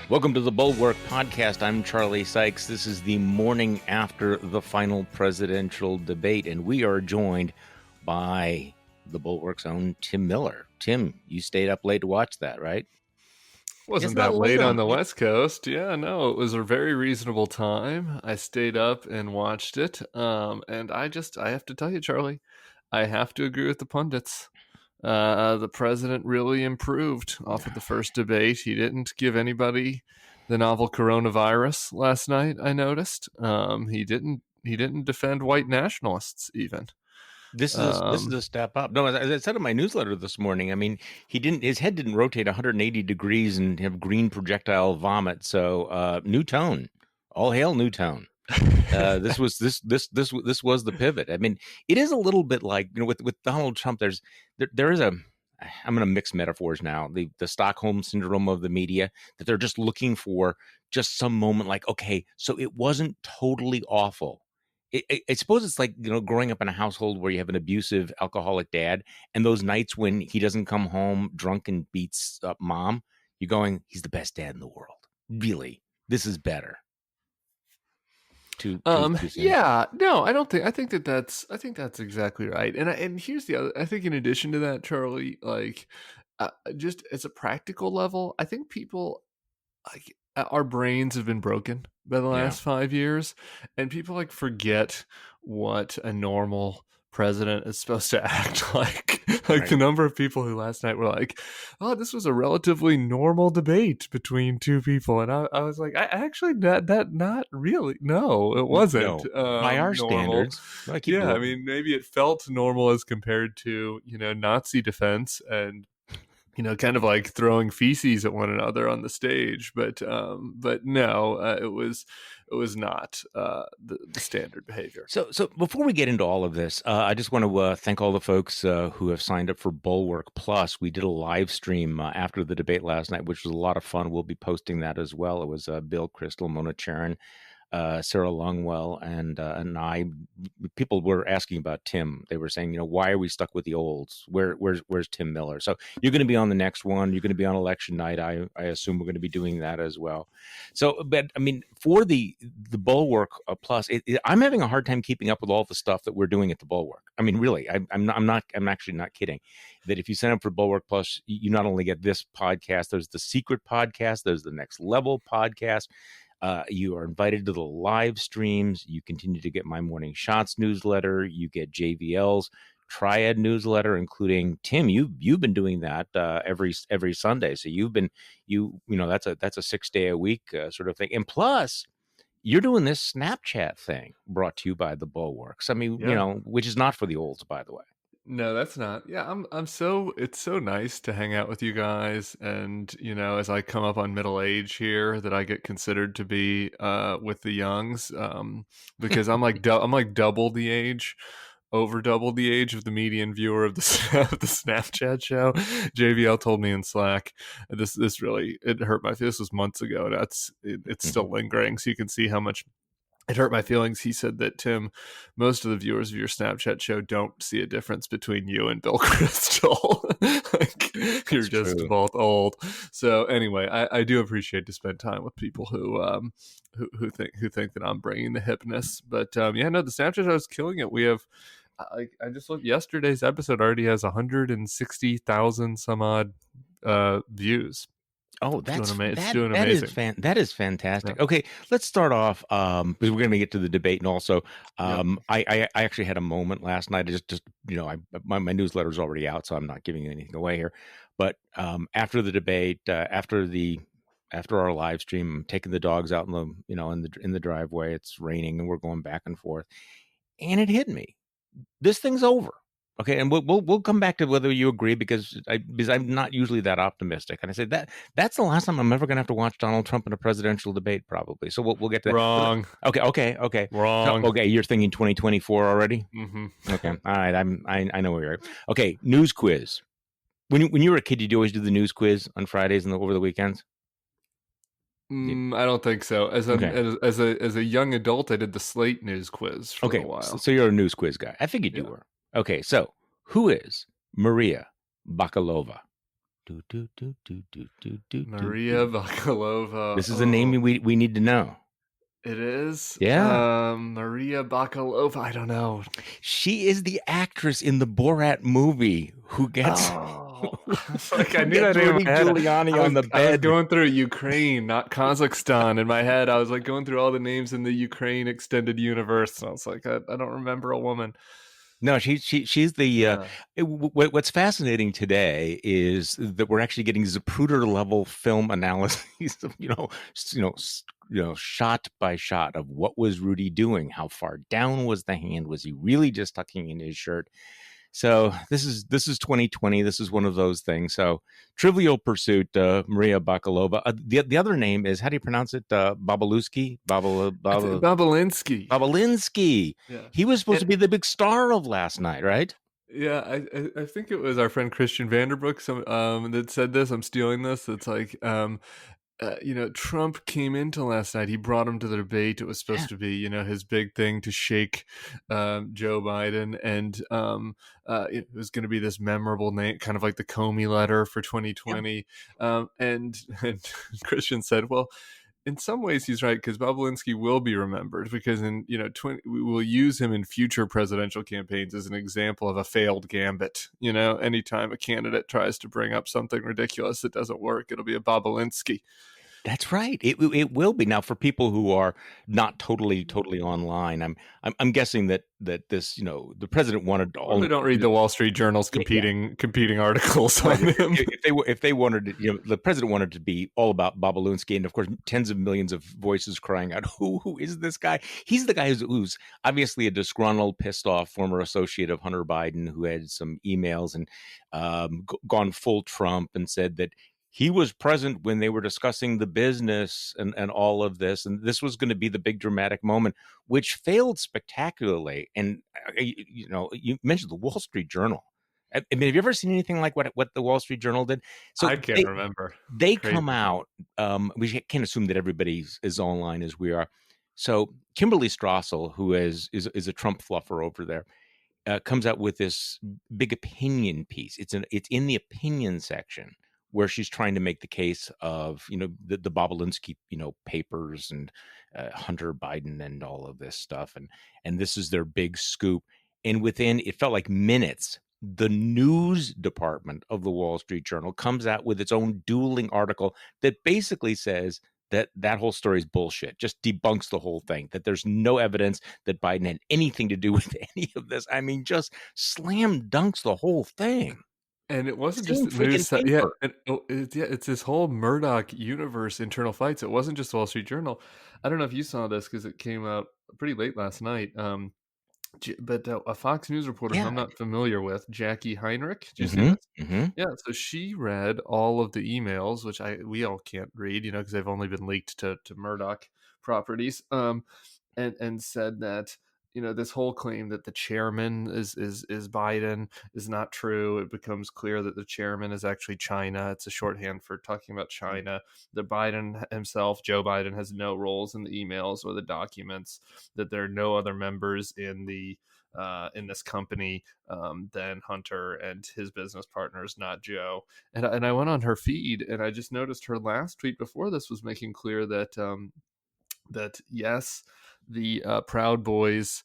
Welcome to the Bulwark Podcast. I'm Charlie Sykes. This is the morning after the final presidential debate, and we are joined by the Bulwark's own Tim Miller. Tim, you stayed up late to watch that, right? Wasn't that late on the West Coast. Yeah, no, it was a very reasonable time. I stayed up and watched it. And I have to tell you, Charlie, I have to agree with the pundits. The president really improved off of the first debate. He didn't give anybody the novel coronavirus last night, I noticed. He didn't defend white nationalists even. This is a step up. No, as I said in my newsletter this morning, I mean, his head didn't rotate 180 degrees and have green projectile vomit. So new tone. All hail new tone. This was the pivot. I mean, it is a little bit like, with Donald Trump, there is I'm going to mix metaphors now, the Stockholm syndrome of the media, that they're just looking for just some moment like, okay, so it wasn't totally awful. I suppose it's like, growing up in a household where you have an abusive alcoholic dad, and those nights when he doesn't come home drunk and beats up mom, you're going, he's the best dad in the world. Really, this is better. Yeah, no, I think that's exactly right. And here's the other, I think in addition to that, Charlie, like, just as a practical level, I think people, like, our brains have been broken by the last 5 years, and people forget what a normal president is supposed to act like. Like, right. The number of people who last night were like, "Oh, this was a relatively normal debate between two people," and I was like, "I actually not really. No, it wasn't. No. By our normal standards, I mean, maybe it felt normal as compared to Nazi defense and." Kind of like throwing feces at one another on the stage, but no, it was not the standard behavior. So before we get into all of this, I just want to thank all the folks who have signed up for Bulwark Plus. We did a live stream after the debate last night, which was a lot of fun. We'll be posting that as well. It was Bill Kristol, Mona Charen, Sarah Longwell, and I. People were asking about Tim. They were saying, why are we stuck with the olds? Where's Tim Miller? So you're going to be on the next one. You're going to be on election night. I assume we're going to be doing that as well. So, but I mean, for the Bulwark Plus, I'm having a hard time keeping up with all the stuff that we're doing at the Bulwark. I mean, really, I'm actually not kidding. That if you sign up for Bulwark Plus, you not only get this podcast, there's the secret podcast, there's the Next Level podcast. You are invited to the live streams. You continue to get my Morning Shots newsletter. You get JVL's Triad newsletter, including Tim. You've been doing that every Sunday. So that's a 6 day a week sort of thing. And plus, you're doing this Snapchat thing brought to you by the Bulwarks. I mean, which is not for the olds, by the way. No, that's not. Yeah, it's so nice to hang out with you guys, and as I come up on middle age here, that I get considered to be with the youngs, because I'm like double the age of the median viewer of the Snapchat show. JVL told me in Slack, this really, it hurt my feelings. This was months ago. It's still lingering, so you can see how much it hurt my feelings. He said that, Tim, most of the viewers of your Snapchat show don't see a difference between you and Bill Kristol. You're just true. Both old. So anyway, I do appreciate to spend time with people who think that I'm bringing the hipness. But the Snapchat show is killing it. We have, I just looked, yesterday's episode already has 160,000 some odd views. Oh, it's doing amazing. That is fantastic. Yeah. Okay, let's start off because we're going to get to the debate, and also I actually had a moment last night. My newsletter is already out, so I'm not giving anything away here. But after the debate, after our live stream, I'm taking the dogs out in the driveway. It's raining, and we're going back and forth, and it hit me. This thing's over. Okay, and we'll come back to whether you agree because I'm not usually that optimistic, and I said that's the last time I'm ever going to have to watch Donald Trump in a presidential debate, probably. So we'll get to that. Wrong. Okay. Wrong. Okay, you're thinking 2024 already. Mm-hmm. Okay, all right. I know where you're at. Okay, news quiz. When you were a kid, did you always do the news quiz on Fridays and over the weekends? I don't think so. As a young adult, I did the Slate news quiz for a while. So you're a news quiz guy. I figured you were. Okay, so who is Maria Bakalova? Do, do, do, do, do, do, do, do, Maria do. Bakalova. This is a name Oh, we need to know. it is Yeah. Maria Bakalova. I don't know. She is the actress in the Borat movie who gets Oh, it's like I who knew that gets name in Rudy my head. Giuliani on the I was bed. going through Ukraine, not Kazakhstan, in my head. I was like going through all the names in the Ukraine extended universe. And I was like, I don't remember a woman. No, she's the. Yeah. What's fascinating today is that we're actually getting Zapruder level film analyses of shot by shot of what was Rudy doing, how far down was the hand, was he really just tucking in his shirt? So this is 2020. This is one of those things. So Trivial Pursuit, Maria Bakalova. The other name is, how do you pronounce it? Bobulinski, Bobulinski. Bobulinski. Yeah. He was supposed And to be the big star of last night, right? yeah, I think it was our friend Christian Vanderbrook that said this. I'm stealing this. It's like Trump came into last night. He brought him to the debate. It was Yeah. supposed to be, his big thing to shake Joe Biden, and it was going to be this memorable name, kind of like the Comey letter for Yeah. 2020. And Christian said, "Well, in some ways he's right, because Bobulinski will be remembered, because we will use him in future presidential campaigns as an example of a failed gambit. Anytime a candidate tries to bring up something ridiculous that doesn't work, it'll be a Bobulinski." That's right. It will be now for people who are not totally online. I'm guessing that this the president wanted to Or they only. don't read the Wall Street Journal's Yeah. competing articles Right. on him. If they wanted to, the president wanted to be all about Bobulinski, and of course, tens of millions of voices crying out, "Who is this guy?" He's the guy who's obviously a disgruntled, pissed off former associate of Hunter Biden who had some emails and gone full Trump and said that he was present when they were discussing the business and all of this, and this was going to be the big dramatic moment, which failed spectacularly. And you mentioned the Wall Street Journal. I mean, have you ever seen anything like what the Wall Street Journal did? So I can't remember. they Crazy. come out. We can't assume that everybody is online as we are. So Kimberly Strassel, who is a Trump fluffer over there, comes out with this big opinion piece. It's in the opinion section where she's trying to make the case of the Bobulinski papers and Hunter Biden and all of this stuff, and this is their big scoop. And within, it felt like minutes, the news department of the Wall Street Journal comes out with its own dueling article that basically says that whole story is bullshit, just debunks the whole thing, that there's no evidence that Biden had anything to do with any of this. I mean, just slam dunks the whole thing. And it wasn't just Same the news freaking site. Yeah, paper. it's this whole Murdoch universe internal fights. It wasn't just the Wall Street Journal. I don't know if you saw this because it came out pretty late last night. But a Fox News reporter who Yeah. I'm not familiar with, Jackie Heinrich. Did you see Mm-hmm. this? Mm-hmm. Yeah, so she read all of the emails, which we all can't read, because they've only been leaked to Murdoch properties. And said that this whole claim that the chairman is Biden is not true. It becomes clear that the chairman is actually China. It's a shorthand for talking about China. That Biden himself, Joe Biden, has no roles in the emails or the documents. That there are no other members in this company than Hunter and his business partners, not Joe. And I went on her feed, and I just noticed her last tweet before this was making clear that yes, the Proud Boys,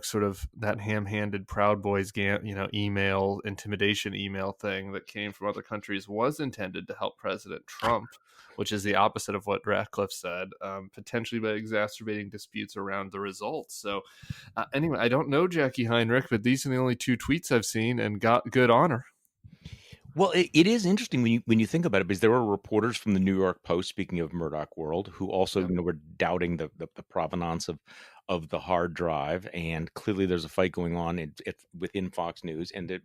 sort of that ham-handed Proud Boys, email intimidation email thing that came from other countries was intended to help President Trump, which is the opposite of what Ratcliffe said, potentially by exacerbating disputes around the results. So anyway, I don't know Jackie Heinrich, but these are the only two tweets I've seen, and got good honor. Well, it is interesting when you think about it, because there were reporters from the New York Post, speaking of Murdoch World, who also were doubting the provenance of the hard drive, and clearly there's a fight going on within Fox News, and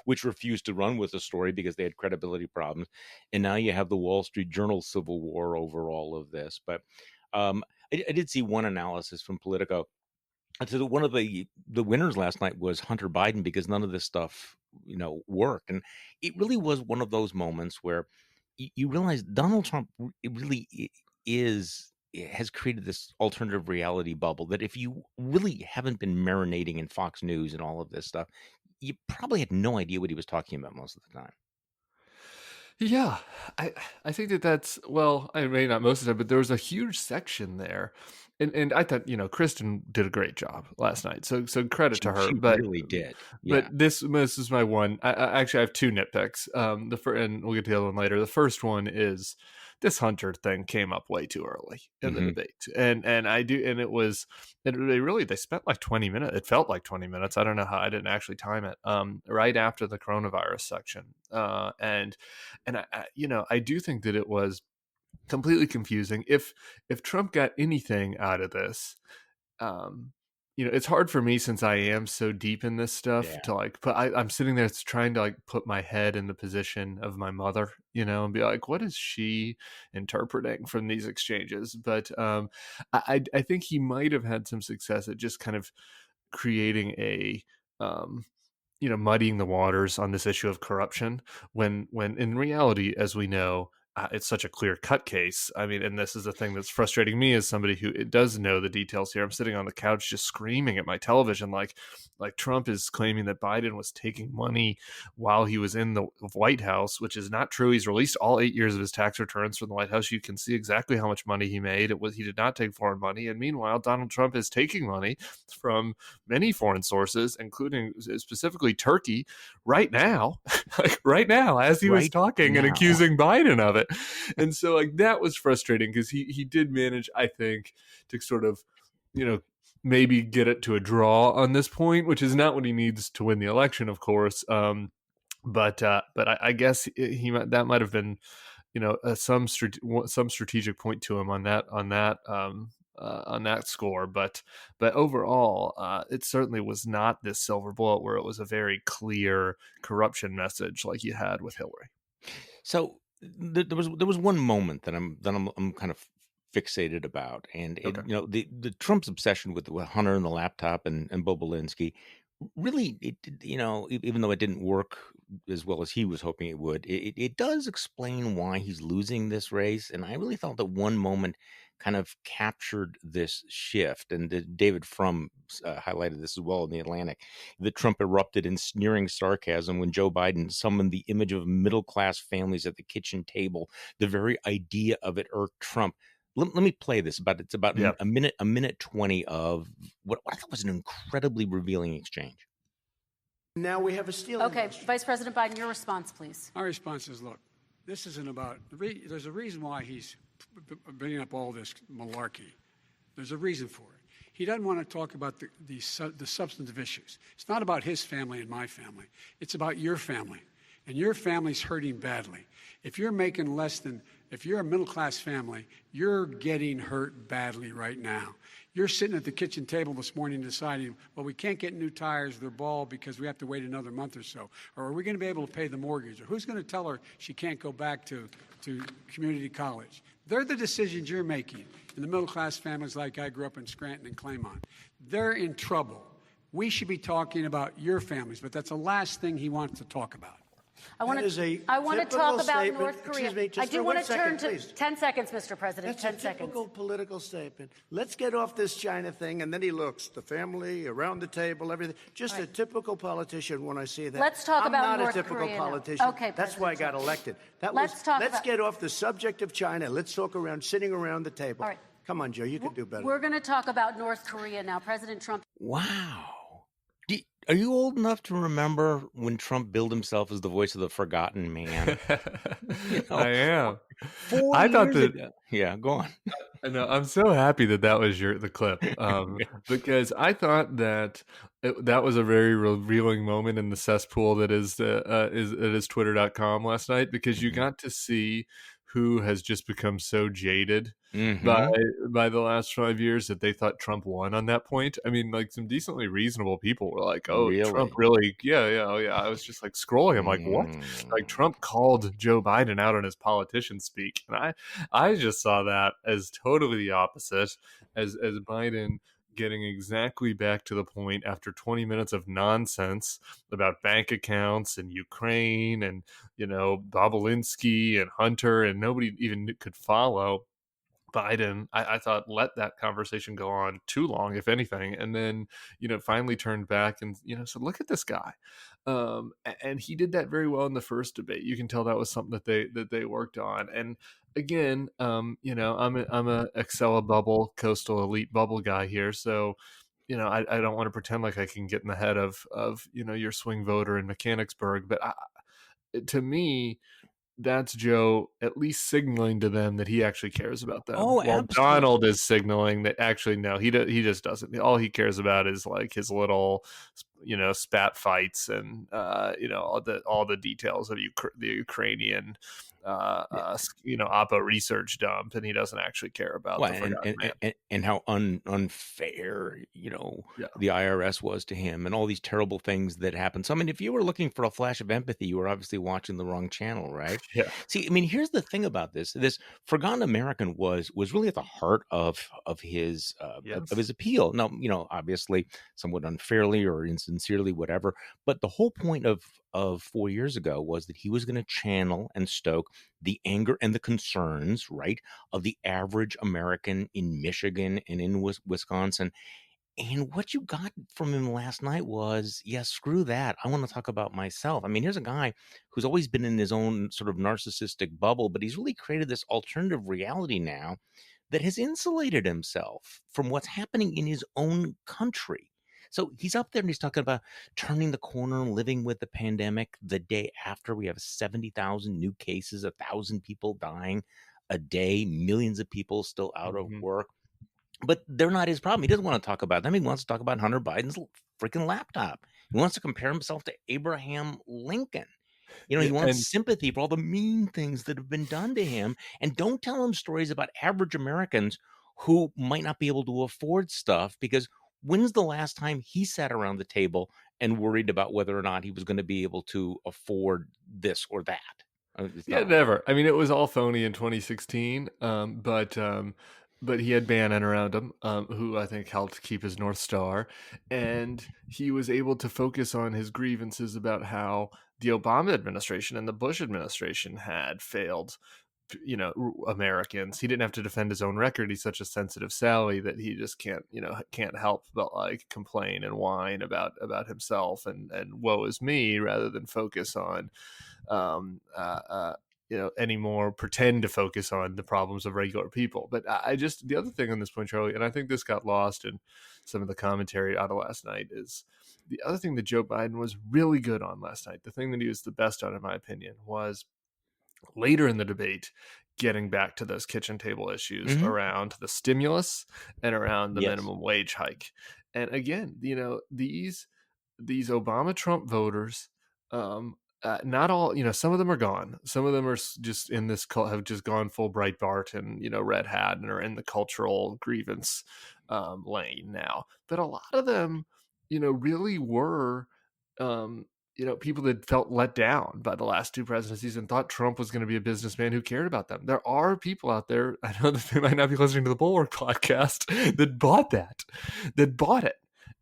which refused to run with the story because they had credibility problems, and now you have the Wall Street Journal civil war over all of this. But I did see one analysis from Politico. So one of the winners last night was Hunter Biden, because none of this stuff worked, and it really was one of those moments where you realize Donald Trump has created this alternative reality bubble that if you really haven't been marinating in Fox News and all of this stuff, you probably had no idea what he was talking about most of the time. Yeah, I think that's well, I mean not most of the time, but there was a huge section there, and I thought Kristen did a great job last night, so credit to her. She really did. But Yeah. this is my one. I actually have two nitpicks. The first, and we'll get to the other one later. The first one is this Hunter thing came up way too early in the Hmm. debate, and I do, and they spent like 20 minutes. It felt like 20 minutes. I don't know how, I didn't actually time it. Right after the coronavirus section, and I do think that it was completely confusing. If Trump got anything out of this, um, it's hard for me since I am so deep in this stuff Yeah. to like put. I'm sitting there trying to like put my head in the position of my mother, and be like, what is she interpreting from these exchanges? But I think he might have had some success at just kind of creating a um, muddying the waters on this issue of corruption when in reality, as we know, it's such a clear cut case. I mean, and this is the thing that's frustrating me as somebody who it does know the details here. I'm sitting on the couch just screaming at my television like Trump is claiming that Biden was taking money while he was in the White House, which is not true. He's released all 8 years of his tax returns from the White House. You can see exactly how much money he made. He did not take foreign money. And meanwhile, Donald Trump is taking money from many foreign sources, including specifically Turkey, right now, like right now, as he was Right talking and now. accusing Biden of it. And so like that was frustrating because he did manage, I think, to sort of, maybe get it to a draw on this point, which is not what he needs to win the election, of course. But I guess that might have been some strategic point to him on that score. But overall, it certainly was not this silver bullet where it was a very clear corruption message like you had with Hillary. So there was one moment that I'm kind of fixated about, and Okay. the Trump's obsession with Hunter and the laptop and Bobulinski really even though it didn't work as well as he was hoping it would, it does explain why he's losing this race. And I really thought that one moment kind of captured this shift, and David Frum highlighted this as well in the Atlantic, that Trump erupted in sneering sarcasm when Joe Biden summoned the image of middle-class families at the kitchen table. The very idea of it irked Trump. Let me play this. It's about Yeah. a minute 20 of what I thought was an incredibly revealing exchange. Now we have a steel Okay, industry. Vice President Biden, your response, please. My response is, look, this isn't about. There's a reason why he's bringing up all this malarkey. There's a reason for it. He doesn't want to talk about the substantive issues. It's not about his family and my family. It's about your family. And your family's hurting badly. If you're making if you're a middle-class family, you're getting hurt badly right now. You're sitting at the kitchen table this morning deciding, well, we can't get new tires, they're bald because we have to wait another month or so. Or are we going to be able to pay the mortgage? Or who's going to tell her she can't go back to community college? They're the decisions you're making. And the middle-class families like I grew up in Scranton and Claymont, they're in trouble. We should be talking about your families, but that's the last thing he wants to talk about. I want is a to talk typical about statement. North Korea. Excuse me, just I do for want 1 to turn second, to please. 10 seconds, Mr. President. That's 10 a seconds. typical political statement. Let's get off this China thing, and then he looks, the family, around the table, everything. Just a typical politician when I see that. Let's talk about I'm not North a typical Korea now. politician. Okay, That's why I President got Trump. elected. Let's Get off the subject of China. Let's talk sitting around the table. All right. Come on, Joe, you can do better. We're going to talk about North Korea now. President Trump. Wow. Are you old enough to remember when Trump billed himself as the voice of the forgotten man? I am. 4 I thought years that. ago. Yeah, go on. No, I'm so happy that was the clip, because I thought that that was a very revealing moment in the cesspool that is Twitter.com last night, because you got to see who has just become so jaded by the last 5 years that they thought Trump won on that point. I mean, like some decently reasonable people were like, "Oh, Trump really? Yeah. Oh, yeah." I was just like scrolling. I'm like, "What?" Like Trump called Joe Biden out on his politician speak, and I just saw that as totally the opposite, as Biden getting exactly back to the point after 20 minutes of nonsense about bank accounts and Ukraine and Bobulinski and Hunter, and nobody even could follow. Biden, I thought, let that conversation go on too long, if anything, and then, finally turned back and, said, look at this guy. And he did that very well in the first debate. You can tell that was something that they worked on. And again, I'm a Excella bubble, coastal elite bubble guy here. So, I don't want to pretend like I can get in the head of your swing voter in Mechanicsburg, but to me, that's Joe at least signaling to them that he actually cares about them. Oh, While absolutely. Donald is signaling that actually, no, he just doesn't. All he cares about is like his little, spat fights and, all the details of the Ukrainian, Oppo research dump. And he doesn't actually care about the forgotten man. And how unfair, Yeah. the IRS was to him and all these terrible things that happened. So, I mean, if you were looking for a flash of empathy, you were obviously watching the wrong channel, right? Yeah. See, I mean, here's the thing about this. This Forgotten American was really at the heart of his Yes. of his appeal. Now, obviously somewhat unfairly or insincerely, whatever. But the whole point of 4 years ago was that he was going to channel and stoke the anger and the concerns, right, of the average American in Michigan and in Wisconsin. And what you got from him last night was, yeah, screw that. I want to talk about myself. I mean, here's a guy who's always been in his own sort of narcissistic bubble, but he's really created this alternative reality now that has insulated himself from what's happening in his own country. So he's up there and he's talking about turning the corner and living with the pandemic the day after we have 70,000 new cases, 1,000 people dying a day, millions of people still out of work. But they're not his problem. He doesn't want to talk about them. He wants to talk about Hunter Biden's freaking laptop. He wants to compare himself to Abraham Lincoln. He wants sympathy for all the mean things that have been done to him. And don't tell him stories about average Americans who might not be able to afford stuff, because when's the last time he sat around the table and worried about whether or not he was going to be able to afford this or that? Never. I mean, it was all phony in 2016, but he had Bannon around him, who I think helped keep his North Star, and he was able to focus on his grievances about how the Obama administration and the Bush administration had failed, Americans. He didn't have to defend his own record. He's such a sensitive Sally that he just can't help but like complain and whine about himself and woe is me, rather than focus on, anymore pretend to focus on the problems of regular people. But the other thing on this point, Charlie, and I think this got lost in some of the commentary out of last night, is the other thing that Joe Biden was really good on last night. The thing that he was the best on, in my opinion, was later in the debate getting back to those kitchen table issues around the stimulus and around the minimum wage hike. And again, these Obama-Trump voters, not all, some of them are gone. Some of them are just in this have just gone full Breitbart and, red hat and are in the cultural grievance lane now. But a lot of them, really were, people that felt let down by the last two presidencies and thought Trump was going to be a businessman who cared about them. There are people out there, I know that they might not be listening to the Bulwark podcast, that bought it.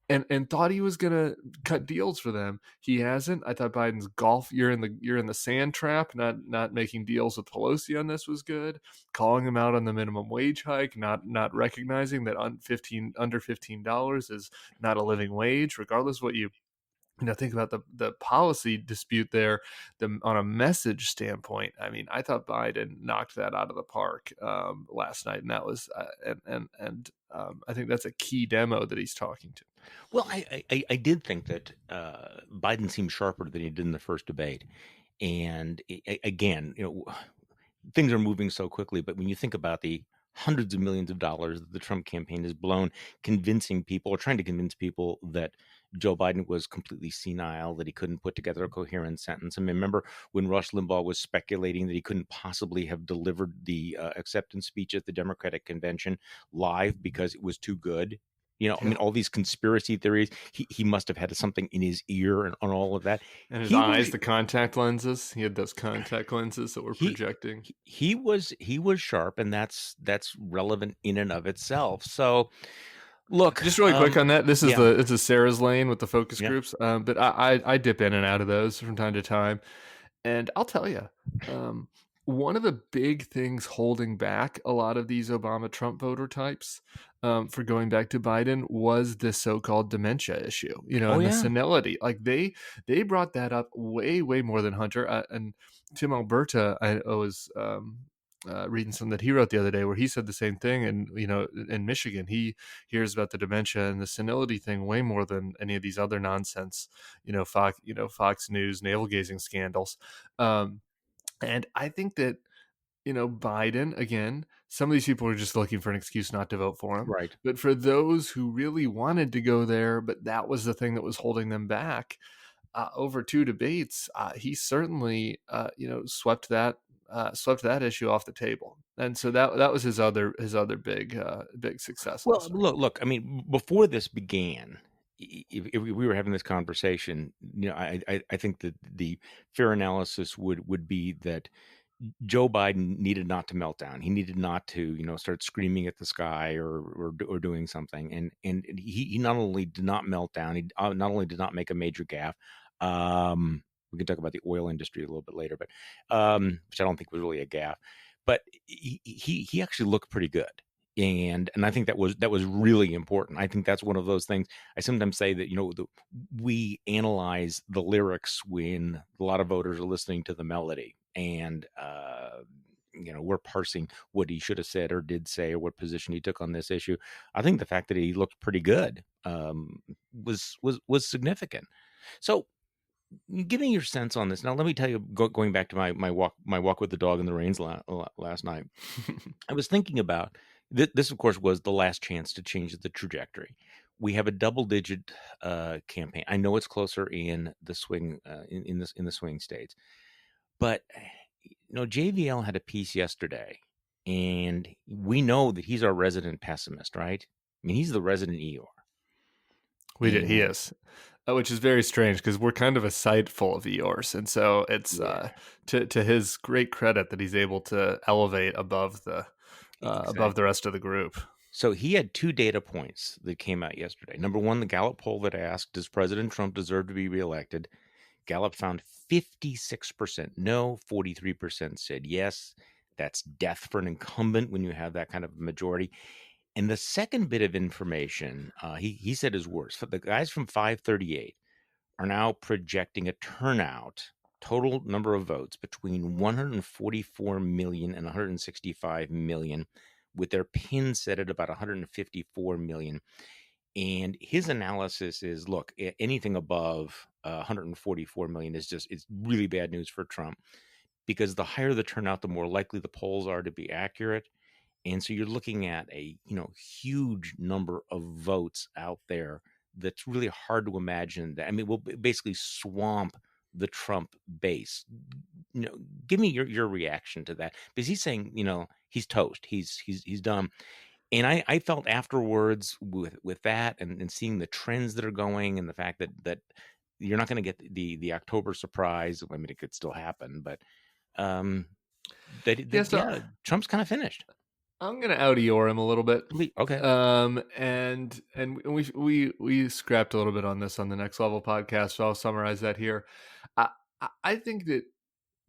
And thought he was gonna cut deals for them. He hasn't. I thought Biden's you're in the sand trap, not making deals with Pelosi on this was good. Calling him out on the minimum wage hike, not recognizing that under $15 is not a living wage, regardless what you think about the policy dispute there. On a message standpoint, I mean, I thought Biden knocked that out of the park last night, and that was I think that's a key demo that he's talking to. Well, I did think that Biden seemed sharper than he did in the first debate, and again, things are moving so quickly. But when you think about the hundreds of millions of dollars that the Trump campaign has blown, convincing people or trying to convince people that Joe Biden was completely senile, that he couldn't put together a coherent sentence. I mean, remember when Rush Limbaugh was speculating that he couldn't possibly have delivered the acceptance speech at the Democratic convention live because it was too good? I mean, all these conspiracy theories, he must have had something in his ear and on all of that. And his eyes, the contact lenses, he had those contact lenses that were projecting. He was sharp, and that's relevant in and of itself. So look, just really quick on that. This is it's a Sarah's lane with the focus groups. But I dip in and out of those from time to time. And I'll tell you, one of the big things holding back a lot of these Obama-Trump voter types for going back to Biden was this so-called dementia issue, Oh and the yeah. senility. Like they brought that up way, way more than Hunter. And Tim Alberta, I was reading something that he wrote the other day where he said the same thing. And, in Michigan, he hears about the dementia and the senility thing way more than any of these other nonsense, Fox News navel gazing scandals. And I think that, Biden, again, some of these people are just looking for an excuse not to vote for him. Right. But for those who really wanted to go there, but that was the thing that was holding them back over 2 debates, he certainly, swept that issue off the table. And so that was his other big success. Well, look. I mean, before this began, if we were having this conversation, I think that the fair analysis would be that Joe Biden needed not to melt down. He needed not to, start screaming at the sky or doing something. And he not only did not melt down, he not only did not make a major gaffe. We can talk about the oil industry a little bit later, but which I don't think was really a gaffe. But he actually looked pretty good. And I think that was really important. I think that's one of those things. I sometimes say that we analyze the lyrics when a lot of voters are listening to the melody, and we're parsing what he should have said or did say or what position he took on this issue. I think the fact that he looked pretty good was significant. So, give me your sense on this. Now, let me tell you, going back to my walk with the dog in the rains last night, I was thinking about this. Of course, was the last chance to change the trajectory. We have a double-digit campaign. I know it's closer in the swing in the swing states, but JVL had a piece yesterday, and we know that he's our resident pessimist, right? I mean, he's the resident Eeyore. He is. Which is very strange because we're kind of a site full of Eeyores. And so it's to his great credit that he's able to elevate above the rest of the group. So he had 2 data points that came out yesterday. Number one, the Gallup poll that asked, does President Trump deserve to be reelected? Gallup found 56% no, 43% said yes. That's death for an incumbent when you have that kind of majority. And the second bit of information, he said is worse. The guys from 538 are now projecting a turnout, total number of votes, between 144 million and 165 million, with their pin set at about 154 million. And his analysis is, look, anything above 144 million it's really bad news for Trump, because the higher the turnout, the more likely the polls are to be accurate. And so you're looking at a huge number of votes out there that's really hard to imagine that. I mean, we'll basically swamp the Trump base. Give me your reaction to that, because he's saying he's toast. He's done. And I felt afterwards with that and seeing the trends that are going, and the fact that you're not going to get the October surprise. I mean, it could still happen, but Trump's kind of finished. I'm gonna out-Eeyore him a little bit. Okay. And we scrapped a little bit on this on the Next Level podcast, so I'll summarize that here. I think that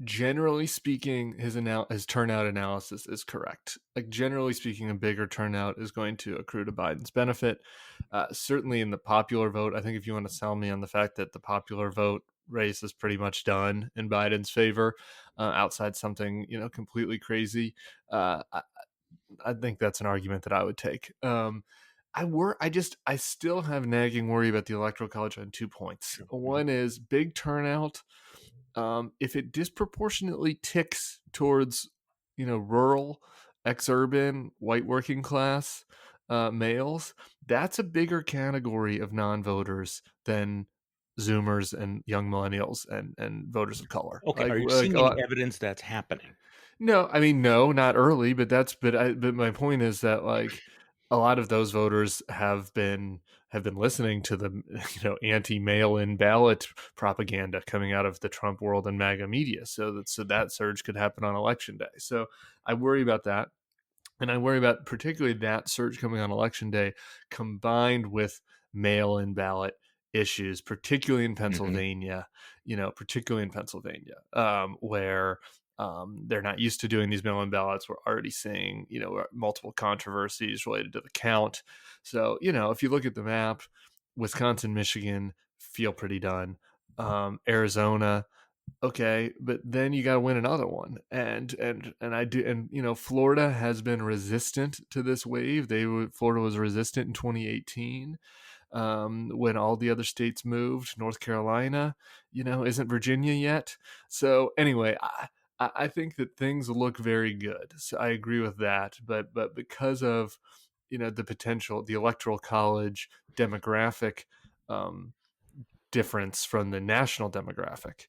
generally speaking, his turnout analysis is correct. Like, generally speaking, a bigger turnout is going to accrue to Biden's benefit. Certainly in the popular vote, I think if you want to sell me on the fact that the popular vote race is pretty much done in Biden's favor, outside something completely crazy, I think that's an argument that I would take. I still have nagging worry about the Electoral College on 2 points. Sure. One is big turnout. If it disproportionately ticks towards, rural, ex-urban, white working class males, that's a bigger category of non-voters than Zoomers and young millennials and voters of color. Okay, are you seeing any evidence that's happening? No, I mean, no, not early, but my point is that, like, a lot of those voters have been listening to the anti-mail-in ballot propaganda coming out of the Trump world and MAGA media. So that surge could happen on election day. So I worry about that. And I worry about particularly that surge coming on election day combined with mail-in ballot issues, particularly in Pennsylvania, where They're not used to doing these mail-in ballots. We're already seeing, multiple controversies related to the count. So, if you look at the map, Wisconsin, Michigan feel pretty done. Arizona, okay, but then you got to win another one, and I do, and Florida has been resistant to this wave. Florida was resistant in 2018 when all the other states moved. North Carolina, isn't Virginia yet. So anyway, I think that things look very good. So I agree with that, but because of the potential, the electoral college demographic difference from the national demographic.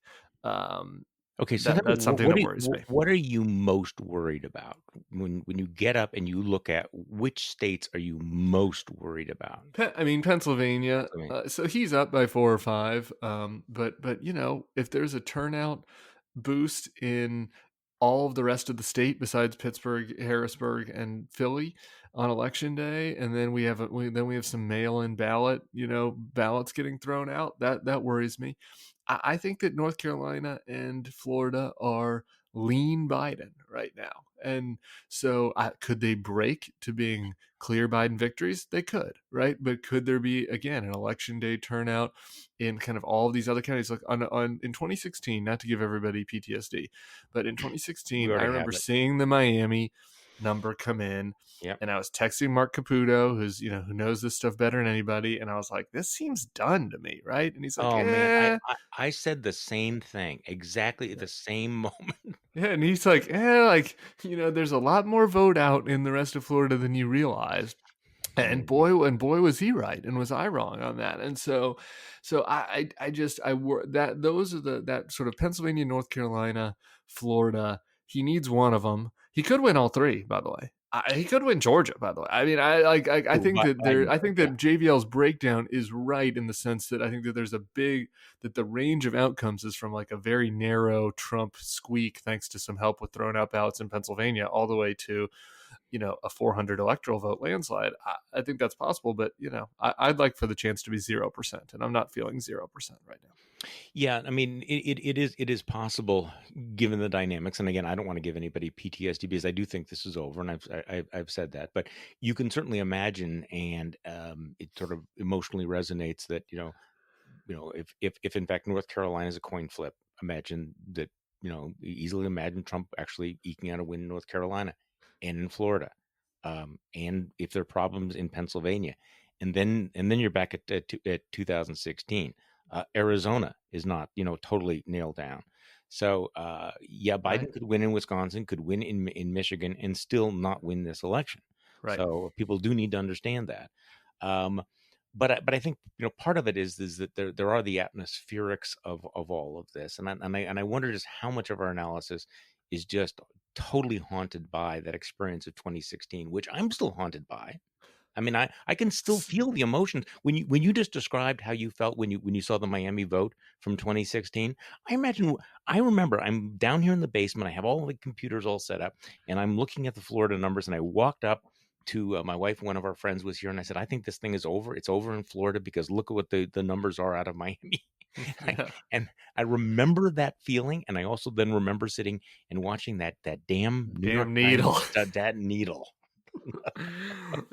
Okay, so That's something that worries me. what are you most worried about when you get up and you look at which states are you most worried about? Pennsylvania. Pennsylvania. So he's up by 4 or 5. But if there's a turnout boost in all of the rest of the state besides Pittsburgh, Harrisburg, and Philly on election day, and then we have some mail-in ballots getting thrown out. That worries me. I think that North Carolina and Florida are lean Biden right now, and so could they break to being clear Biden victories? They could, right? But could there be again an election day turnout in kind of all of these other counties? Like in 2016, not to give everybody PTSD, but in 2016, I remember seeing the Miami number come in. Yep. And I was texting Mark Caputo, who knows this stuff better than anybody, and I was like, "This seems done to me, right?" And he's like, "Oh man, I said the same thing, exactly the same moment." Yeah, and he's like, there's a lot more vote out in the rest of Florida than you realized. And boy was he right, and was I wrong on that. And so those are that sort of Pennsylvania, North Carolina, Florida. He needs one of them. He could win all 3, by the way. He could win Georgia, by the way. I mean, I think that JVL's breakdown is right in the sense that I think that that the range of outcomes is from like a very narrow Trump squeak, thanks to some help with thrown out ballots in Pennsylvania, all the way to a 400 electoral vote landslide. I think that's possible, but I'd like for the chance to be 0%, and I'm not feeling 0% right now. Yeah, I mean, it is possible given the dynamics. And again, I don't want to give anybody PTSD because I do think this is over, and I've said that. But you can certainly imagine, and it sort of emotionally resonates that if in fact North Carolina is a coin flip, imagine that easily imagine Trump actually eking out a win in North Carolina and in Florida, and if there are problems in Pennsylvania, and then you're back at 2016. Arizona is not, totally nailed down. So, Biden could win in Wisconsin, could win in Michigan, and still not win this election. Right. So people do need to understand that. But I think part of it is that there are the atmospherics of all of this, and I wonder just how much of our analysis is just totally haunted by that experience of 2016, which I'm still haunted by. I mean, I can still feel the emotions when you just described how you felt when you saw the Miami vote from 2016. I remember I'm down here in the basement. I have all the computers all set up, and I'm looking at the Florida numbers. And I walked up to my wife. One of our friends was here, and I said, "I think this thing is over. It's over in Florida because look at what the numbers are out of Miami." And I remember that feeling, and I also then remember sitting and watching that damn needle, that needle.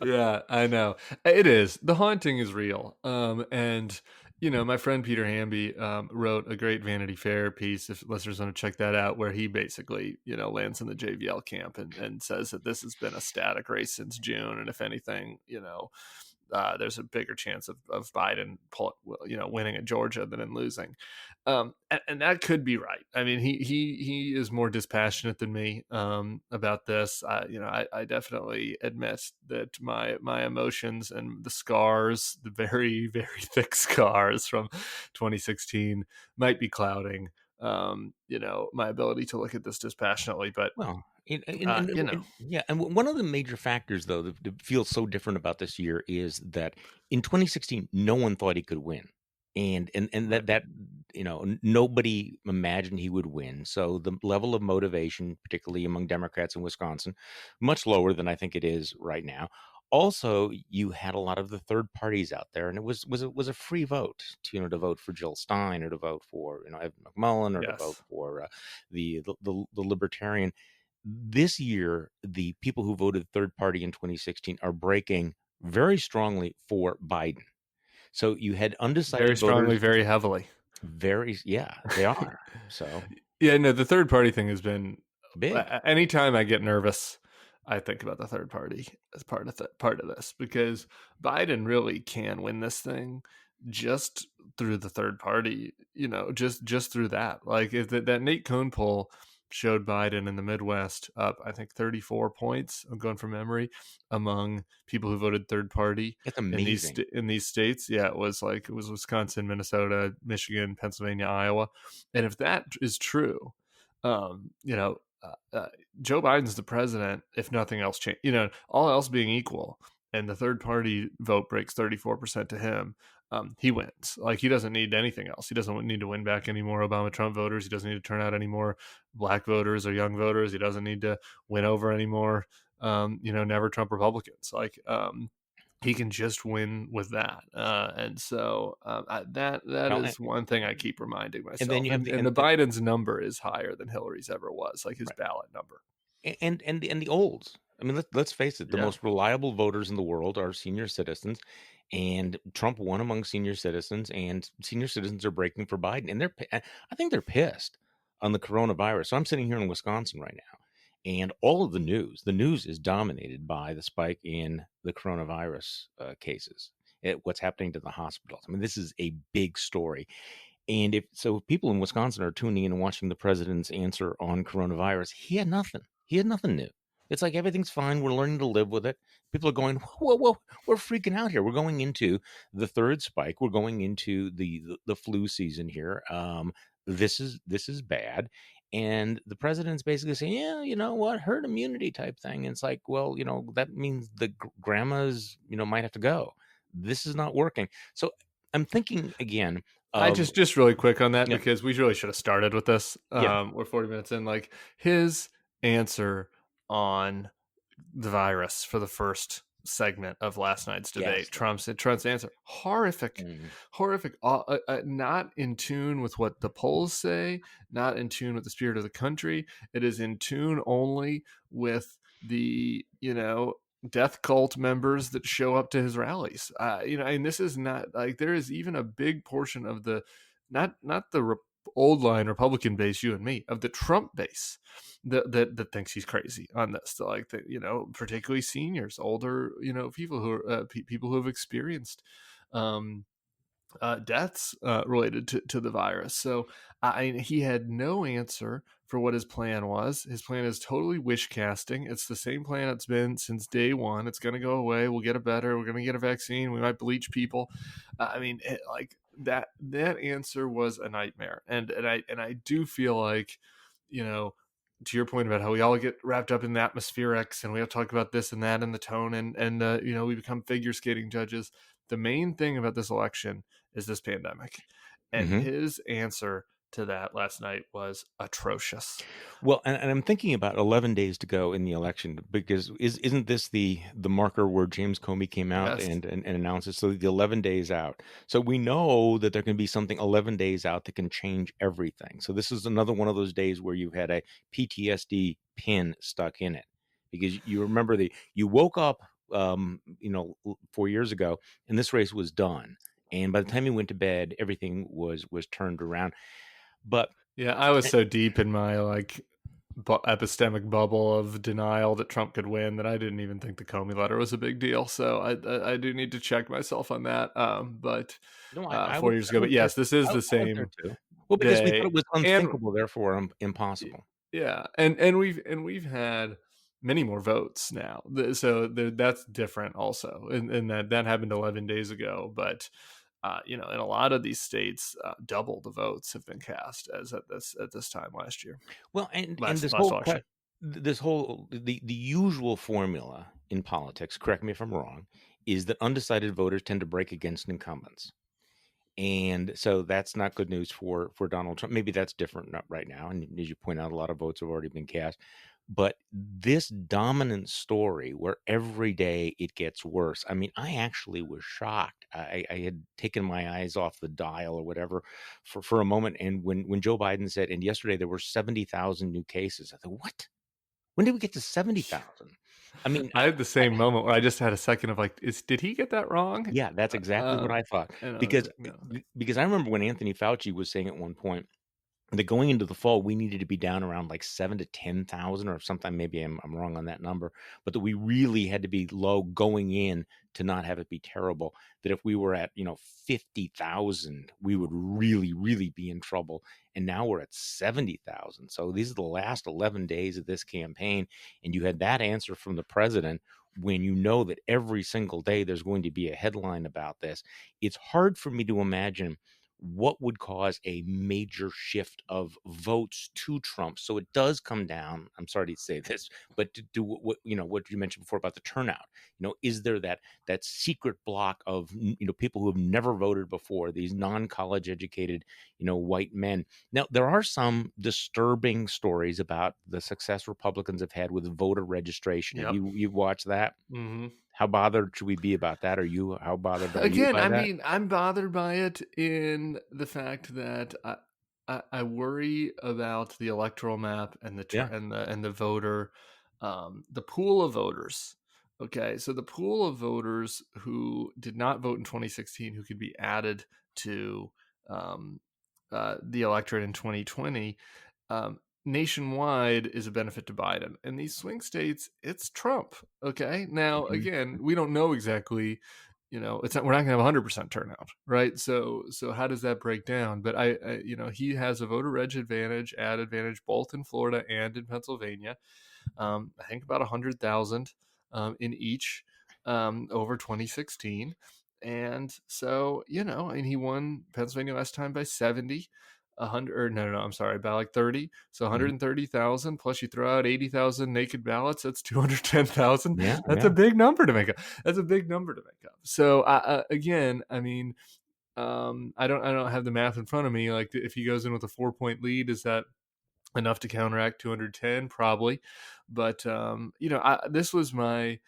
Yeah, I know. It is. The haunting is real. And my friend Peter Hamby wrote a great Vanity Fair piece, if listeners want to check that out, where he basically, lands in the JVL camp and says that this has been a static race since June. And if anything, there's a bigger chance of Biden, winning at Georgia than in losing. And that could be right. I mean, he is more dispassionate than me about this. I definitely admit that my emotions and the scars, the very, very thick scars from 2016 might be clouding, my ability to look at this dispassionately. But and one of the major factors, though, that feels so different about this year is that in 2016, no one thought he could win, and that nobody imagined he would win. So the level of motivation, particularly among Democrats in Wisconsin, much lower than I think it is right now. also, you had a lot of the third parties out there, and it was a free vote to vote for Jill Stein, or to vote for Evan McMullin, or to vote Yes. for the Libertarian. This year, the people who voted third party in 2016 are breaking very strongly for Biden. So you had undecided Very strongly, voters. very heavily. Yeah, they are. So Yeah, no, the third party thing has been big. anytime I get nervous, I think about the third party as part of this, because Biden really can win this thing just through the third party, just through that. Like, if that Nate Cohn poll showed Biden in the Midwest up, I think 34 points, I'm going from memory, among people who voted third party It's in amazing. these states. Yeah, it was Wisconsin, Minnesota, Michigan, Pennsylvania, Iowa. And if that is true, Joe Biden's the president if nothing else change, all else being equal, and the third party vote breaks 34% to him, he wins. Like, he doesn't need anything else. He doesn't need to win back any more Obama Trump voters. He doesn't need to turn out any more black voters or young voters. He doesn't need to win over any more never Trump Republicans. Like, he can just win with that, and so that Well, is one thing I keep reminding myself. and then you have and the Biden's number is higher than Hillary's ever was, like his right. ballot number. And the olds. I mean, let's face it. The Yeah. most reliable voters in the world are senior citizens, and Trump won among senior citizens, and senior citizens are breaking for Biden, and I think they're pissed on the coronavirus. So I'm sitting here in Wisconsin right now, and all of the news is dominated by the spike in the coronavirus cases. What's happening to the hospitals. I mean, this is a big story. And if people in Wisconsin are tuning in and watching the president's answer on coronavirus, he had nothing. He had nothing new. It's like everything's fine. We're learning to live with it. People are going, whoa, we're freaking out here. We're going into the third spike. We're going into the flu season here. This is bad. And the president's basically saying, yeah, you know what, herd immunity type thing. And it's like, well, that means the grandmas, might have to go. This is not working. So I'm thinking again. I just really quick on that, Yeah. because we really should have started with this. We're 40 minutes in. Like, his answer on the virus for the first segment of last night's debate, Yes. Trump's answer, horrific, horrific, not in tune with what the polls say, not in tune with the spirit of the country. It is in tune only with the death cult members that show up to his rallies. And this is not like, there is even a big portion of the not the old line Republican base, you and me, of the Trump base that thinks he's crazy on this. Like, particularly seniors, older, people who are people who have experienced deaths related to the virus. So he had no answer for what his plan was. His plan is totally wish casting. It's the same plan it's been since day one. It's going to go away. We'll get it better. We're going to get a vaccine. We might bleach people. That answer was a nightmare. And I do feel like, to your point about how we all get wrapped up in the atmospherics, and we have to talk about this and that and the tone, and we become figure skating judges. The main thing about this election is this pandemic, and his answer to that last night was atrocious. Well, and I'm thinking about 11 days to go in the election, because isn't this the marker where James Comey came out and announced it? So the 11 days out. So we know that there can be something 11 days out that can change everything. So this is another one of those days where you had a PTSD pin stuck in it, because you remember you woke up 4 years ago, and this race was done. And by the time you went to bed, everything was turned around. But yeah, I was so deep in my epistemic bubble of denial that Trump could win that I didn't even think the Comey letter was a big deal. So I do need to check myself on that. But 4 years ago, but yes, this is the same. Well, because we thought it was unthinkable, therefore impossible. Yeah, and we've had many more votes now, so that's different also, and that happened 11 days ago. But in a lot of these states, double the votes have been cast as at this time last year. Well, and this whole the usual formula in politics, correct me if I'm wrong, is that undecided voters tend to break against incumbents. And so that's not good news for Donald Trump. Maybe that's different right now. And as you point out, a lot of votes have already been cast. But this dominant story where every day it gets worse. I mean, I actually was shocked. I had taken my eyes off the dial or whatever for a moment. And when Joe Biden said, and yesterday there were 70,000 new cases, I thought, what? When did we get to 70,000? I mean, I had the same moment where I just had a second of like, did he get that wrong? yeah, that's exactly what I thought. And I was Because like, no. because I remember when Anthony Fauci was saying at one point that going into the fall, we needed to be down around like 7 to 10,000 or something. Maybe I'm wrong on that number, but that we really had to be low going in to not have it be terrible. That if we were at, 50,000, we would really, really be in trouble. And now we're at 70,000. So these are the last 11 days of this campaign. And you had that answer from the president when you know that every single day there's going to be a headline about this. It's hard for me to imagine what would cause a major shift of votes to Trump. So it does come down. I'm sorry to say this, but to do what you mentioned before about the turnout. Is there that secret block of people who have never voted before, these non-college educated white men? Now there are some disturbing stories about the success Republicans have had with voter registration. Yep. Have you watched that? Mm-hmm. How bothered should we be about that? How bothered are you Again, by I that? mean, I'm bothered by it in the fact that I worry about the electoral map and the voter, the pool of voters. Okay, so the pool of voters who did not vote in 2016, who could be added to the electorate in 2020, nationwide is a benefit to Biden. In these swing states, it's Trump. Okay, now again, we don't know exactly. We're not going to have 100% turnout, right? So how does that break down? But he has a voter reg advantage, ad advantage, both in Florida and in Pennsylvania. I think about 100,000 in each over 2016. And so, and he won Pennsylvania last time by 70. 100 or no, I'm sorry, by like 30. So 130,000 plus you throw out 80,000 naked ballots. That's 210,000. Yeah, that's a big number to make up. So again, I mean, I don't have the math in front of me. Like if he goes in with a 4-point lead, is that enough to counteract 210? Probably. But this was my.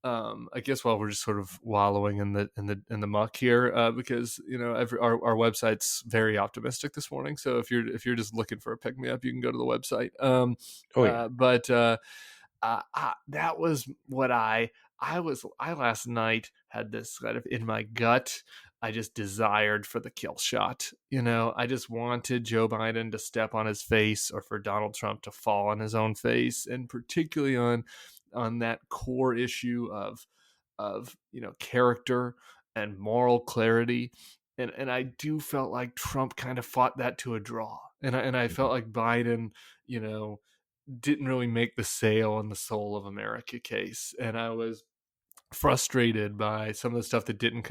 I guess while we're just sort of wallowing in the muck here, because our website's very optimistic this morning. So if you're just looking for a pick me up, you can go to the website. That was what I last night had this kind of in my gut. I just desired for the kill shot. I just wanted Joe Biden to step on his face, or for Donald Trump to fall on his own face, and particularly on that core issue of character and moral clarity. And I do felt like Trump kind of fought that to a draw. And I felt like Biden, didn't really make the sale in the soul of America case. And I was frustrated by some of the stuff that didn't,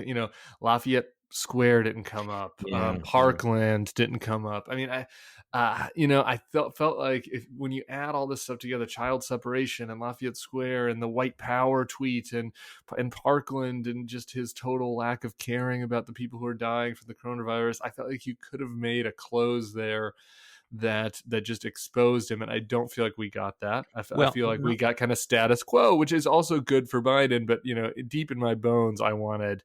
Lafayette Square didn't come up. Parkland didn't come up. I mean, I felt like when you add all this stuff together, child separation and Lafayette Square and the white power tweet and Parkland and just his total lack of caring about the people who are dying from the coronavirus, I felt like you could have made a close there that just exposed him, and I don't feel like we got that. I feel like we got kind of status quo, which is also good for Biden, but deep in my bones I wanted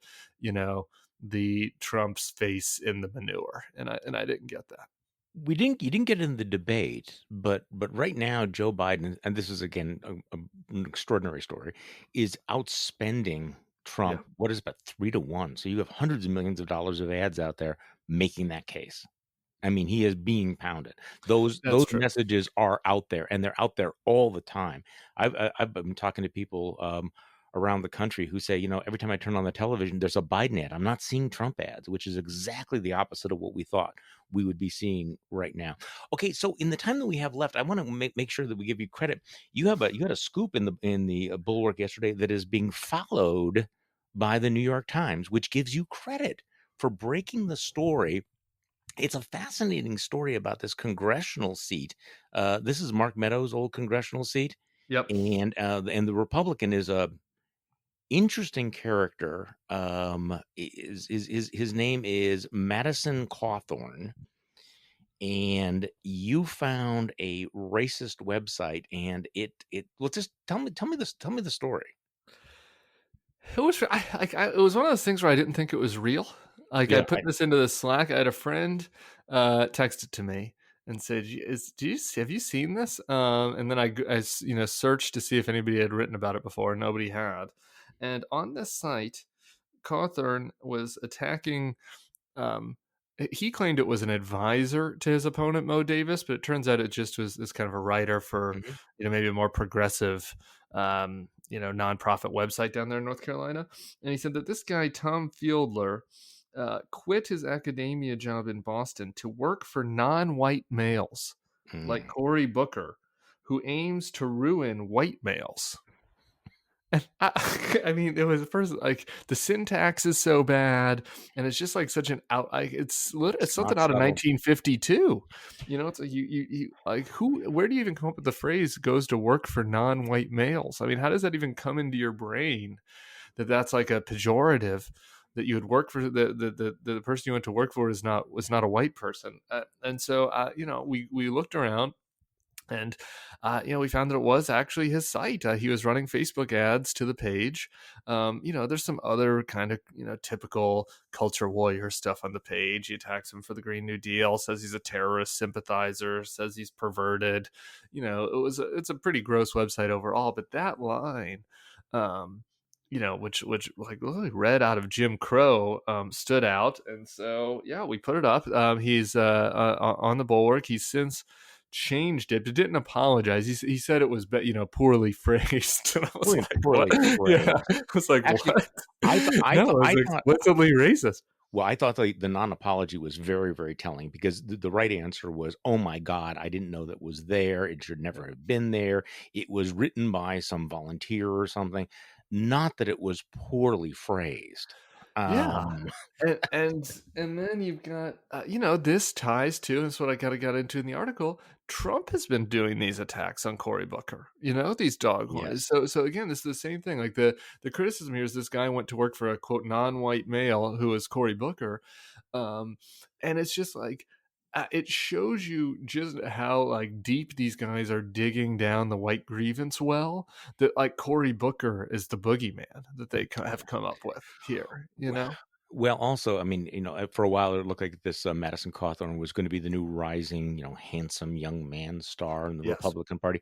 the Trump's face in the manure, and I didn't get that. You didn't get in the debate, but right now Joe Biden, and this is again an extraordinary story, is outspending Trump. Yeah. What is about 3-1? So you have hundreds of millions of dollars of ads out there making that case. I mean, he is being pounded. Those messages are out there, and they're out there all the time. I've been talking to people around the country who say, every time I turn on the television, there's a Biden ad. I'm not seeing Trump ads, which is exactly the opposite of what we thought we would be seeing right now. Okay, so in the time that we have left, I want to make sure that we give you credit. You had a scoop in the Bulwark yesterday that is being followed by the New York Times, which gives you credit for breaking the story. It's a fascinating story about this congressional seat. This is Mark Meadows' old congressional seat. Yep. And the Republican is interesting character. His name is Madison Cawthorn, and you found a racist website, and it well, just tell me the story. It was it was one of those things where I didn't think it was real. Like I Yeah, put this into the Slack. I had a friend text it to me and said, have you seen this?" And then I searched to see if anybody had written about it before. Nobody had. And on this site, Cawthorn was attacking. Um, he claimed it was an advisor to his opponent Mo Davis, but it turns out it just was this kind of a writer for Mhm. maybe a more progressive nonprofit website down there in North Carolina. And he said that this guy Tom Fieldler quit his academia job in Boston to work for non-white males like Mm. Cory Booker, who aims to ruin white males. And I mean, it was first like the syntax is so bad, and it's just like such an out. Like it's something Not out of subtle. 1952. It's like you like who? Where do you even come up with the phrase "goes to work for non-white males"? I mean, how does that even come into your brain? That's like a pejorative. That you would work for the person you went to work for was not a white person, and so we looked around. And, we found that it was actually his site. He was running Facebook ads to the page. There's some other kind of, typical culture warrior stuff on the page. He attacks him for the Green New Deal, says he's a terrorist sympathizer, says he's perverted. It's a pretty gross website overall. But that line, which like literally read out of Jim Crow, stood out. And so, yeah, we put it up. He's on the Bulwark. He's since changed it, but didn't apologize. He said it was poorly phrased. And I was like, Poorly what? phrased. Yeah, I was like, Actually, what? I No, thought, it was I thought, explicitly racist. well, I thought the non-apology was very, very telling, because the right answer was, "Oh my God, I didn't know that was there. It should never have been there. It was written by some volunteer or something." Not that it was poorly phrased. Yeah. And then you've got this ties to, that's what I got into in the article. Trump has been doing these attacks on Cory Booker, these dog Yes. horns. So again, this is the same thing. Like the criticism here is this guy went to work for a quote non-white male who is Cory Booker, and it's just like it shows you just how like deep these guys are digging down the white grievance well. That like Cory Booker is the boogeyman that they have come up with here. Well, also, I mean, for a while it looked like this Madison Cawthorn was going to be the new rising, handsome young man star in the Yes. Republican Party.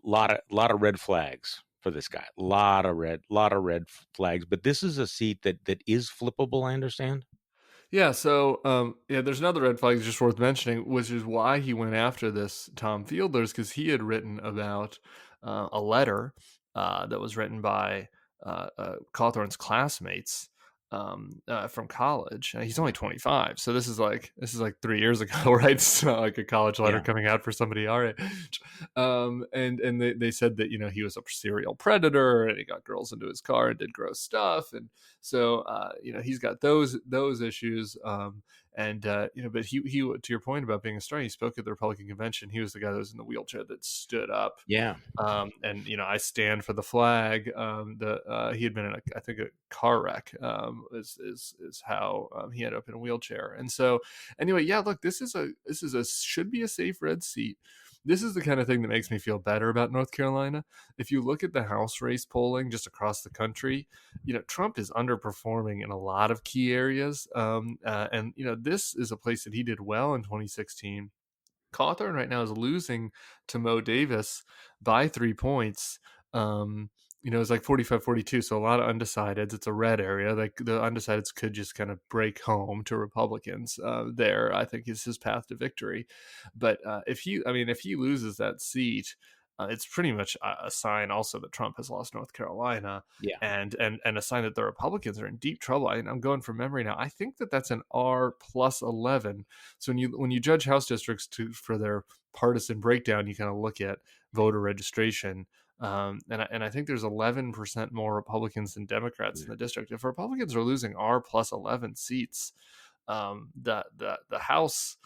Lot of red flags for this guy. Lot of red flags. But this is a seat that is flippable, I understand. Yeah, so there's another red flag just worth mentioning, which is why he went after this Tom Fielders, because he had written about a letter that was written by Cawthorn's classmates from college. He's only 25, so this is like 3 years ago, right? It's not like a college letter Yeah. coming out for somebody our age. And they said that he was a serial predator and he got girls into his car and did gross stuff, and so he's got those issues. But he to your point about being a star, he spoke at the Republican convention. He was the guy that was in the wheelchair that stood up. Yeah. And I stand for the flag. He had been in I think a car wreck. Is how he ended up in a wheelchair. And so anyway, yeah, look, this is should be a safe red seat. This is the kind of thing that makes me feel better about North Carolina. If you look at the House race polling just across the country, Trump is underperforming in a lot of key areas. And this is a place that he did well in 2016. Cawthorn right now is losing to Mo Davis by 3 points. It's like 45-42, so a lot of undecideds. It's a red area. Like the undecideds could just kind of break home to Republicans there, I think, is his path to victory. But if he loses that seat, it's pretty much a sign also that Trump has lost North Carolina. Yeah. And a sign that the Republicans are in deep trouble. I'm going from memory now. I think that's an R plus 11. So when you judge House districts for their partisan breakdown, you kind of look at voter registration. And I think there's 11% more Republicans than Democrats in the district. If Republicans are losing R plus 11 seats, the House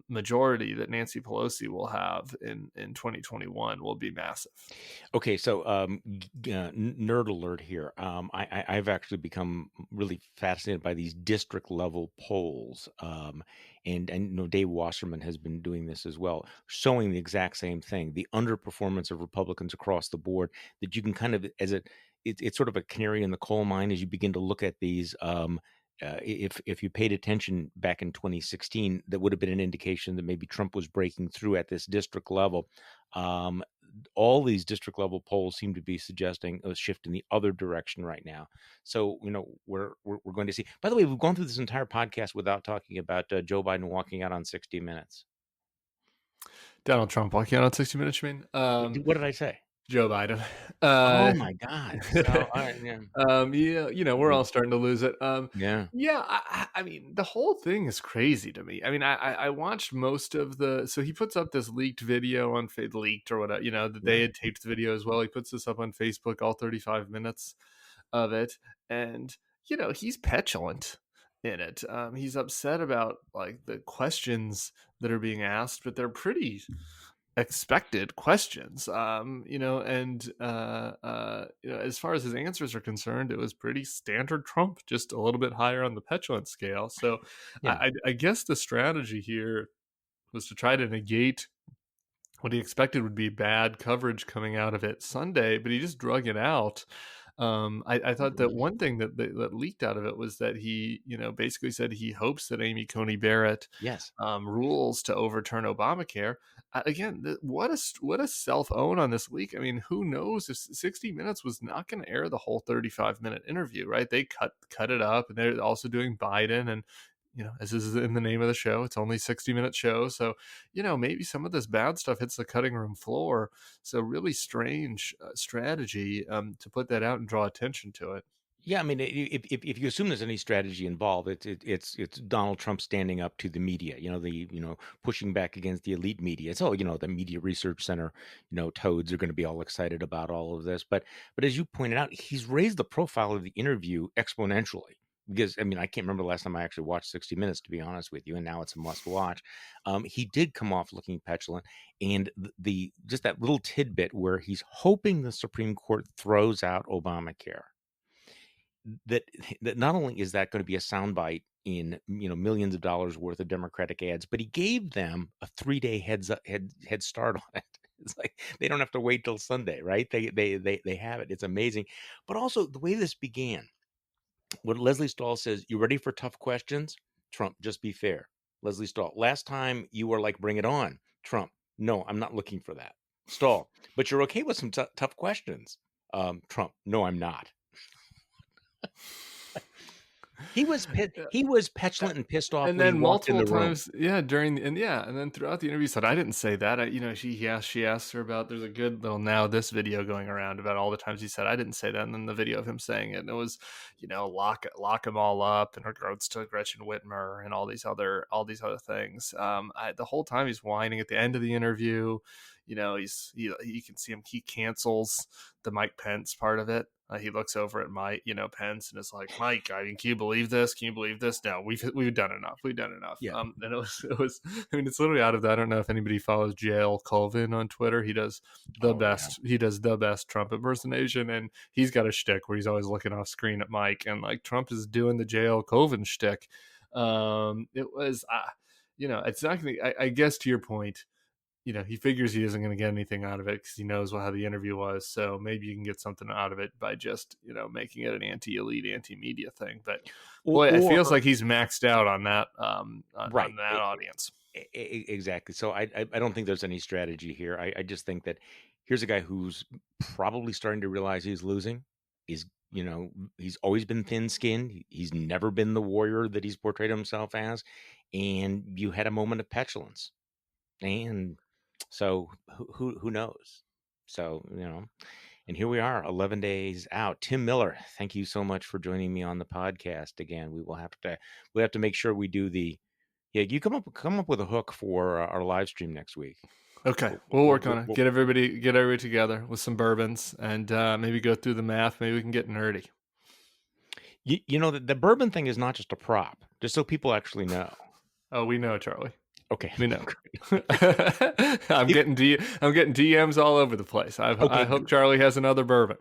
majority that Nancy Pelosi will have in 2021 will be massive. Okay, so nerd alert here. I've actually become really fascinated by these district level polls, and Dave Wasserman has been doing this as well, showing the exact same thing: the underperformance of Republicans across the board. That you can kind of, it's sort of a canary in the coal mine as you begin to look at these. If you paid attention back in 2016, that would have been an indication that maybe Trump was breaking through at this district level. All these district level polls seem to be suggesting a shift in the other direction right now. So we're going to see. By the way, we've gone through this entire podcast without talking about Joe Biden walking out on 60 Minutes. Donald Trump walking out on 60 Minutes. You mean? What did I say? Joe Biden. Oh my God! So, yeah. We're all starting to lose it. Yeah. I mean, the whole thing is crazy to me. I mean, I watched most of so he puts up this leaked video on leaked or whatever, that they had taped the video as well. He puts this up on Facebook, all 35 minutes of it. And, he's petulant in it. He's upset about like the questions that are being asked, but they're pretty expected questions, and as far as his answers are concerned, it was pretty standard Trump, just a little bit higher on the petulant scale. So Yeah. I guess the strategy here was to try to negate what he expected would be bad coverage coming out of it Sunday, but he just drug it out. I thought that one thing that leaked out of it was that he, basically said he hopes that Amy Coney Barrett rules to overturn Obamacare. Again, what a self-own on this leak. I mean, who knows if 60 Minutes was not going to air the whole 35-minute interview, right? They cut it up, and they're also doing Biden, and as is in the name of the show, it's only 60-minute show. So, maybe some of this bad stuff hits the cutting room floor. So really strange strategy to put that out and draw attention to it. Yeah, I mean, if you assume there's any strategy involved, it's Donald Trump standing up to the media, pushing back against the elite media. It's the Media Research Center, toads are going to be all excited about all of this. But as you pointed out, he's raised the profile of the interview exponentially. Because, I mean, I can't remember the last time I actually watched 60 Minutes, to be honest with you, and now it's a must watch. He did come off looking petulant, and just that little tidbit where he's hoping the Supreme Court throws out Obamacare. That not only is that going to be a soundbite in millions of dollars worth of Democratic ads, but he gave them a 3-day head start on it. It's like they don't have to wait till Sunday, right? They have it. It's amazing. But also the way this began. What Leslie Stahl says, you ready for tough questions? Trump, just be fair. Leslie Stahl, last time you were like, bring it on. Trump, no, I'm not looking for that. Stahl, but you're okay with some tough questions. Trump, no, I'm not. He was petulant and pissed off, and then multiple times, and then throughout the interview, said, "I didn't say that." She asked her about. There's a good little this video going around about all the times he said, "I didn't say that," and then the video of him saying it, and it was, lock them all up, in regards to Gretchen Whitmer and all these other things. The whole time he's whining at the end of the interview. You can see him. He cancels the Mike Pence part of it. He looks over at Mike, Pence, and is like, "Mike, I mean, can you believe this? Can you believe this? No, we've done enough. We've done enough." Yeah. And it was. I mean, it's literally out of that. I don't know if anybody follows JL Colvin on Twitter. He does the best. Yeah. He does the best Trump impersonation, and he's got a shtick where he's always looking off screen at Mike, and like Trump is doing the JL Colvin shtick. It was, it's not going to. I guess to your point. He figures he isn't going to get anything out of it because he knows how the interview was. So maybe you can get something out of it by just, making it an anti-elite, anti-media thing. But boy, it feels like he's maxed out on that, on that audience. Exactly. So I don't think there's any strategy here. I just think that here's a guy who's probably starting to realize he's losing. He's always been thin-skinned. He's never been the warrior that he's portrayed himself as. And you had a moment of petulance. And so who knows? So, and here we are 11 days out. Tim Miller, thank you so much for joining me on the podcast again. We have to make sure we do you come up with a hook for our live stream next week. Okay. We'll work on it. Get everybody together with some bourbons and maybe go through the math. Maybe we can get nerdy. The bourbon thing is not just a prop, just so people actually know. Oh, we know, Charlie. Okay. Let me know. I'm getting DMs all over the place. I Okay. hope Charlie has another bourbon.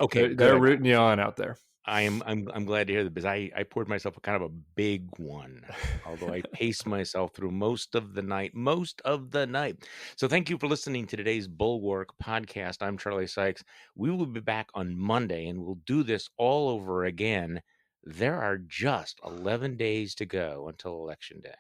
Okay. They're Good. rooting you on out there. I'm glad to hear that, because I poured myself a kind of a big one, although I paced myself through most of the night. So thank you for listening to today's Bulwark Podcast. I'm Charlie Sykes. We will be back on Monday, and we'll do this all over again. There are just 11 days to go until Election Day.